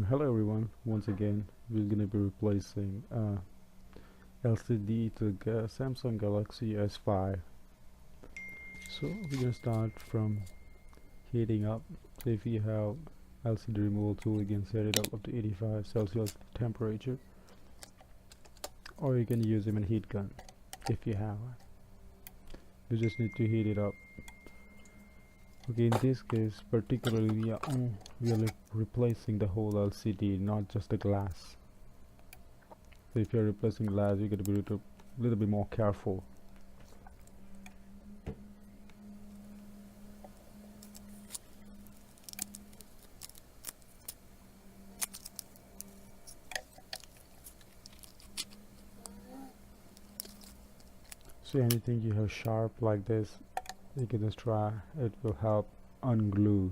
Hello everyone, once again we're gonna be replacing LCD to Samsung Galaxy S5. So we're gonna start from heating up. So if you have LCD removal tool, you can set it up to 85 Celsius temperature, or you can use even heat gun if you have. You just need to heat it up. Okay, in this case particularly we are replacing the whole LCD, not just the glass. So if you're replacing glass, you got to be a little bit more careful. So anything you have sharp like this, you can just try. It will help unglue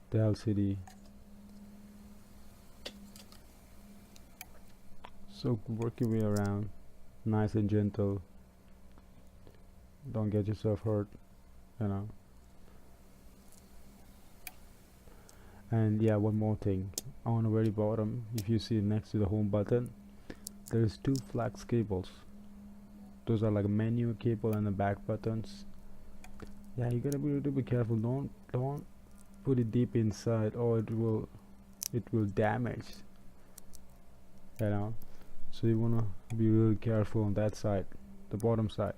the LCD. So work your way around, nice and gentle. Don't get yourself hurt, you know. And yeah, one more thing. On the very bottom, if you see next to the home button, there's two flex cables. Those are like a menu cable and the back buttons. Yeah, you gotta be a little bit careful. Don't put it deep inside, or it will damage, you know. So you wanna be really careful on that side, the bottom side.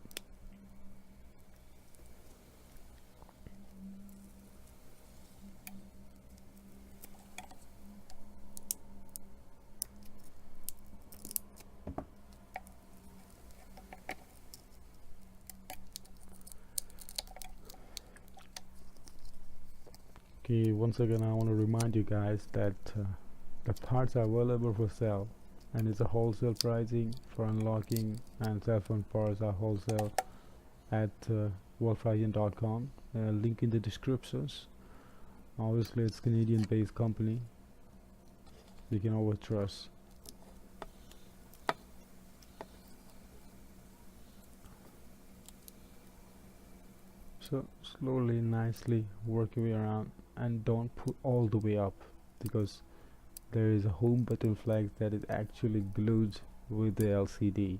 Okay, once again I want to remind you guys that the parts are available for sale, and it's a wholesale pricing for unlocking, and cell phone parts are wholesale at wolfragen.com. Link in the descriptions. Obviously it's Canadian based company, you can always trust. So slowly, nicely work your way around, and don't put all the way up, because there is a home button flag that is actually glued with the LCD.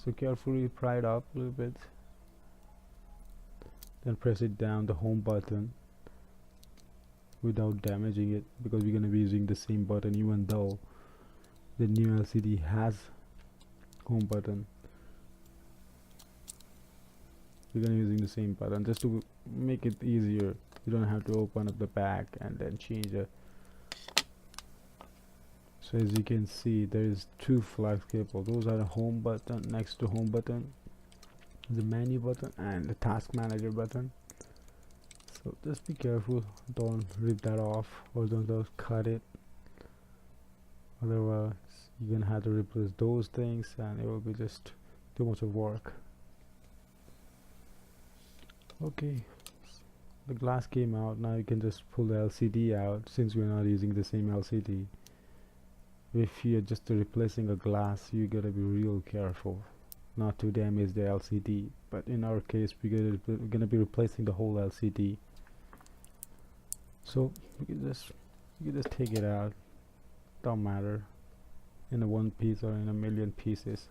So carefully pry it up a little bit, then press it down the home button without damaging it, because we're going to be using the same button even though the new LCD has home button. We're going to be using the same button just to make it easier. You don't have to open up the back and then change it. So as you can see, there is two flex cables. Those are the home button, next to home button, the menu button, and the task manager button. So just be careful, don't rip that off, or don't just cut it, otherwise you're gonna have to replace those things and it will be just too much of work. Okay, the glass came out. Now you can just pull the LCD out, since we're not using the same LCD. If you're just replacing a glass, you gotta be real careful not to damage the LCD, but in our case we're gonna be replacing the whole LCD. So you can just take it out, don't matter, in a one piece or in a million pieces.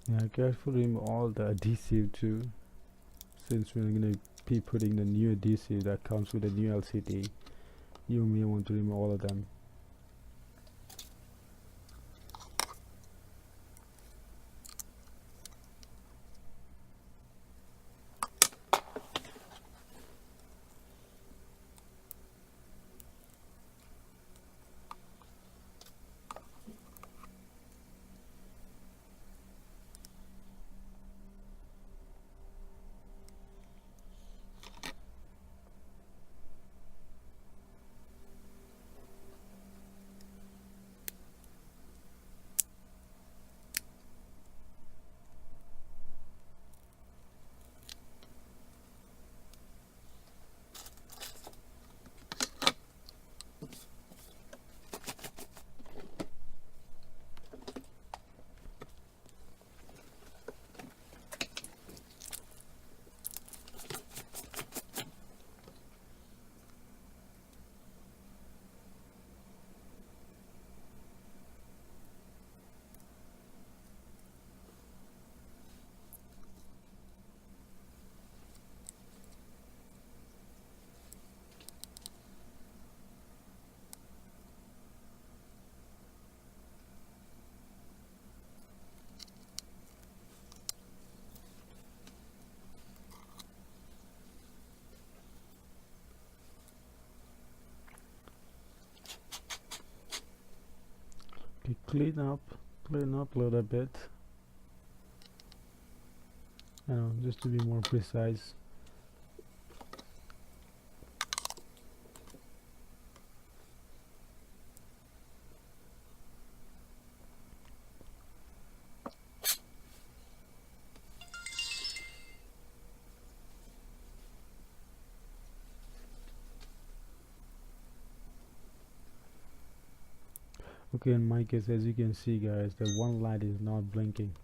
Yeah, carefully remove all the adhesive too, since we're going to be putting the new adhesive that comes with the new LCD. You may want to remove all of them. clean up a little bit, just to be more precise. Okay, in my case, as you can see guys, the one light is not blinking.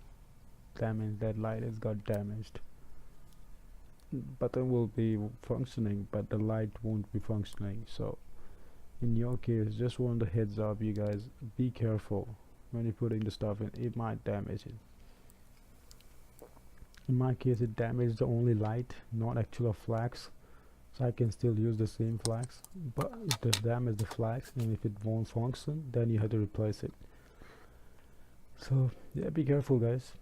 That means that light has got damaged. Button will be functioning, but the light won't be functioning. So in your case, just want a heads up, you guys, be careful when you're putting the stuff in. It might damage it. In my case, it damaged the only light, not actual flags. So I can still use the same flags, but it does damage the flags, and if it won't function, then you have to replace it. So yeah, be careful guys.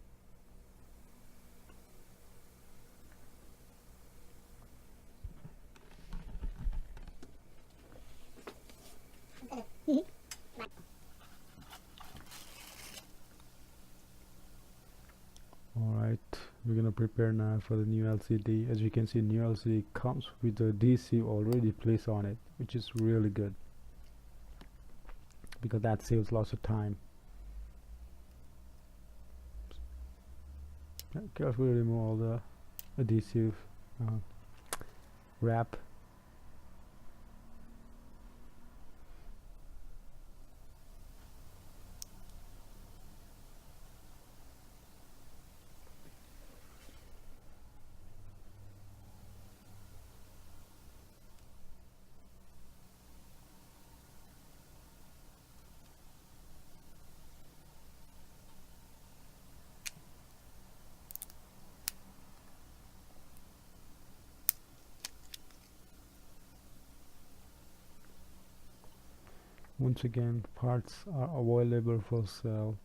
Alright, we're gonna prepare now for the new LCD. As you can see, new LCD comes with the DC already placed on it, which is really good because that saves lots of time. Carefully remove all the adhesive wrap. Once again, parts are available for sale.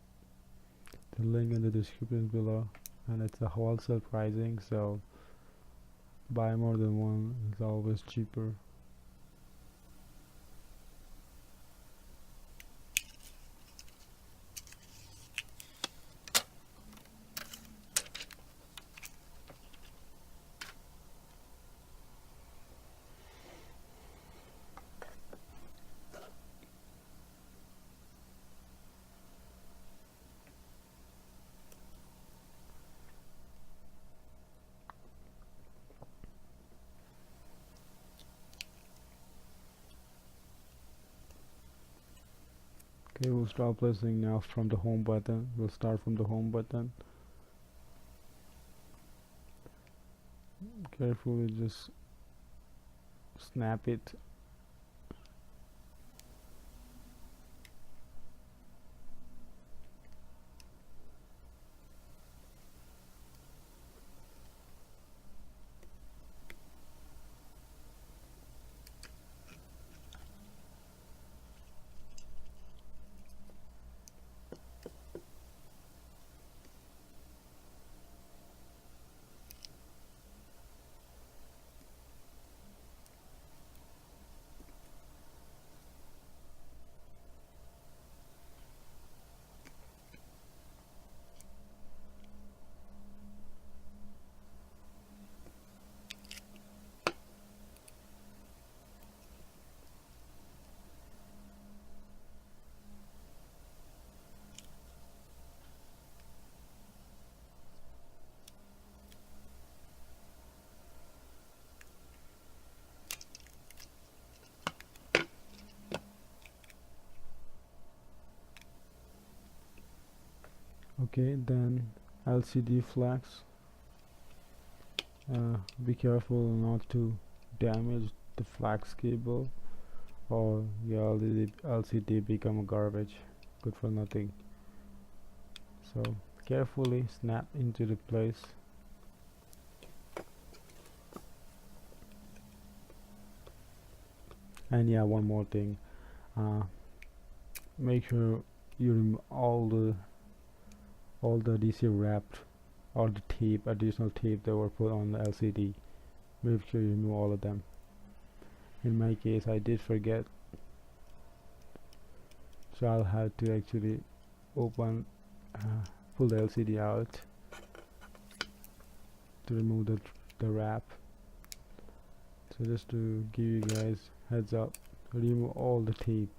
The link in the description below, and it's a wholesale pricing, so buy more than one, it's always cheaper. Okay, we'll start placing now from the home button. We'll start from the home button. Carefully just snap it. Okay, then LCD flags. Be careful not to damage the flags cable, or your LCD become garbage, good for nothing. So carefully snap into the place. And yeah, one more thing, make sure you remove all the adhesive wrapped, or the tape, additional tape that were put on the LCD. Make sure you remove all of them. In my case, I did forget, so I'll have to actually open pull the LCD out to remove the wrap. So just to give you guys heads up, remove all the tape.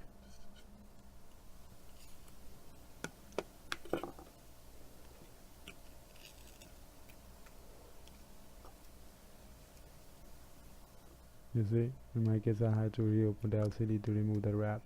You see, in my case I had to reopen the LCD to remove the wrap.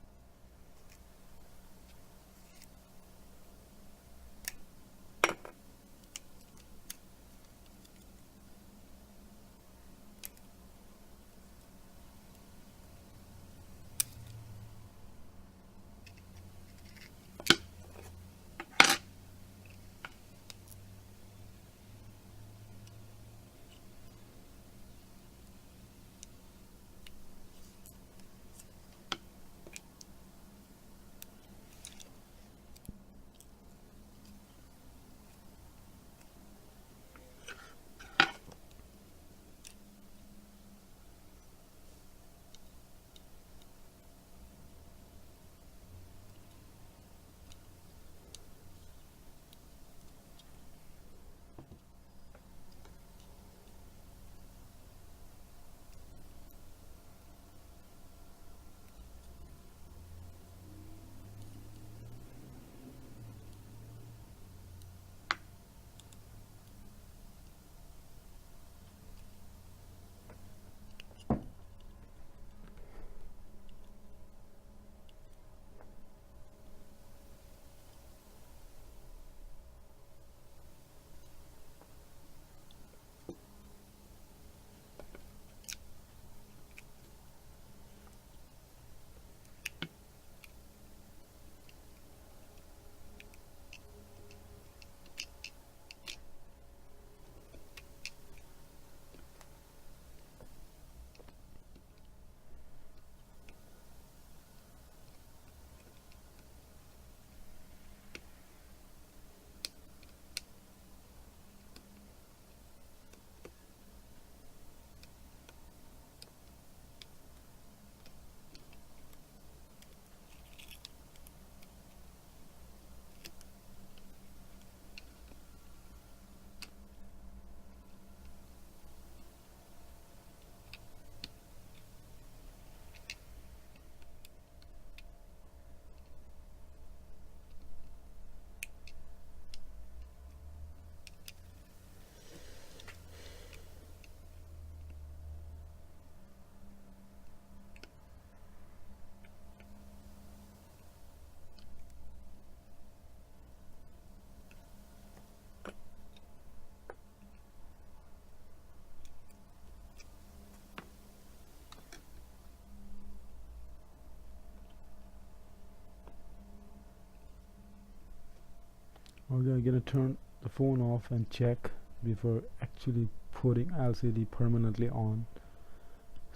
Okay, I'm gonna turn the phone off and check before actually putting LCD permanently on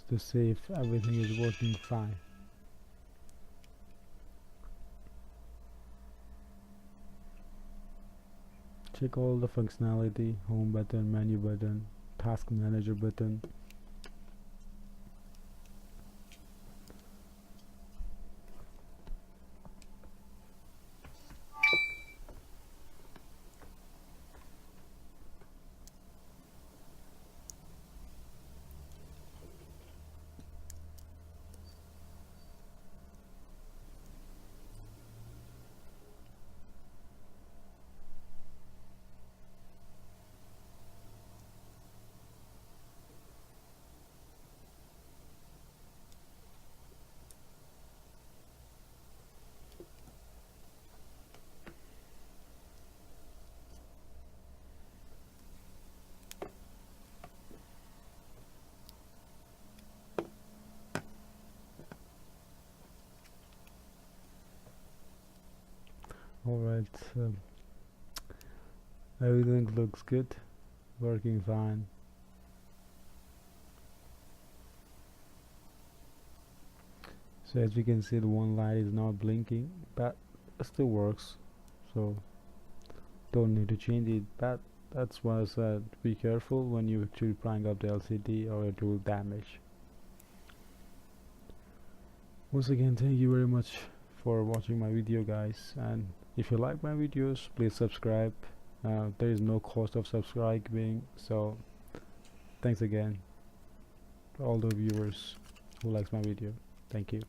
to see if everything is working fine. Check all the functionality: home button, menu button, task manager button. Alright, everything looks good, working fine. So as you can see, the one light is not blinking, but it still works, so don't need to change it. But that's why I said be careful when you actually prying up the LCD or it will damage. Once again, thank you very much for watching my video, guys, and If you like my videos, please subscribe. There is no cost of subscribing, so thanks again to all the viewers who likes my video. Thank you.